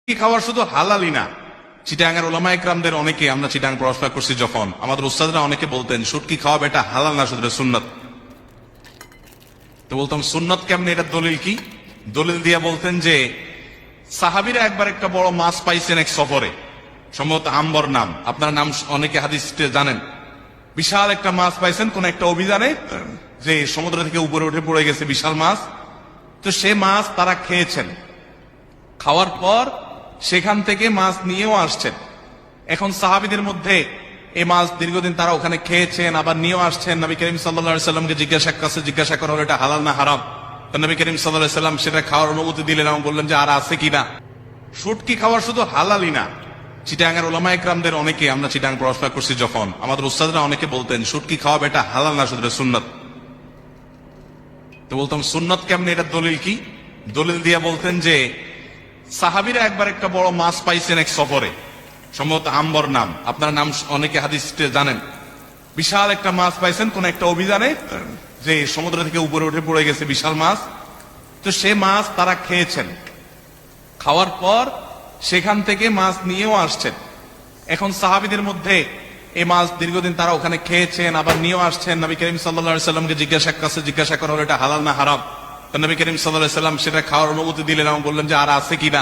কি খাওয়ার শুধু হালালই না, চিটাঙ্গের ওলামা ইকরামদের অনেকে, আমরা চিটাং পড়াশোনা করছি যখন, আমাদের উস্তাদরা অনেকে বলতেন শুটকি খাওয়া এটা হালাল না, শুধু সুন্নত। তো বলতাম সুন্নত কেমনে, এটা দলিল কি? দলিল দিয়া বলতেন যে সাহাবীরা একবার একটা বড় মাছ পাইছেন এক সফরে, সম্ভবত আম্বর নাম, আপনার নাম অনেকে হাদিসে জানেন। বিশাল একটা মাছ পাইছেন কোন একটা অভিযানে, যে সমুদ্র থেকে উপরে উঠে পড়ে গেছে বিশাল মাছ। তো সে মাছ তারা খেয়েছেন, খাওয়ার পর সেখান থেকে মাছ নিয়েও আসছেন। এখন সাহাবীদের মধ্যে এই মাছ দীর্ঘদিন তারা ওখানে খেয়েছেন, আবার নিয়েও আসছেন। নবী করিম সাল্লাল্লাহু আলাইহি সাল্লামকে জিজ্ঞাসা করা হলো এটা হালাল না হারাম। তো নবী করিম সাল্লাল্লাহু আলাইহি সাল্লাম সেটা খাওয়ার অনুমতি দিলেন এবং বললেন যে আর আছে কিনা। শুটকি খাওয়ার শুধু হালালই না, চিটাঙ্গের ওলামা ইকরামদের অনেকে, আমরা চিটাং পড়াশোনা করছি যখন, আমাদের উস্তাদরা অনেকে বলতেন শুটকি খাওয়া এটা হালাল না, শুধু সুন্নত। তো বলতাম সুন্নত কেমনে, এটা দলিল কি? দলিল দিয়া বলতেন যে সাহাবীরা একবার একটা বড় মাছ পাইছেন এক সফরে, সম্ভবত আম্বর নাম, আপনার নাম অনেকে হাদিসে জানেন। বিশাল একটা মাছ পাইছেন কোন একটা অভিযানে, যে সমুদ্র থেকে উপরে উঠে পড়ে গেছে বিশাল মাছ। তো সে মাছ তারা খেয়েছেন, খাওয়ার পর সেখান থেকে মাছ নিয়েও আসছেন। এখন সাহাবীদের মধ্যে এই মাছ দীর্ঘদিন তারা ওখানে খেয়েছেন, আবার নিয়েও আসছেন। নবী করিম সাল্লাল্লাহু আলাইহি সাল্লামকে জিজ্ঞাসা করা হলো এটা হালাল না হারাম। তো নবী করিম সাল্লাল্লাহু আলাইহি সাল্লাম সেটা খাওয়ার অনুমতি দিলেন এবং বললেন যে আর আছে কিনা।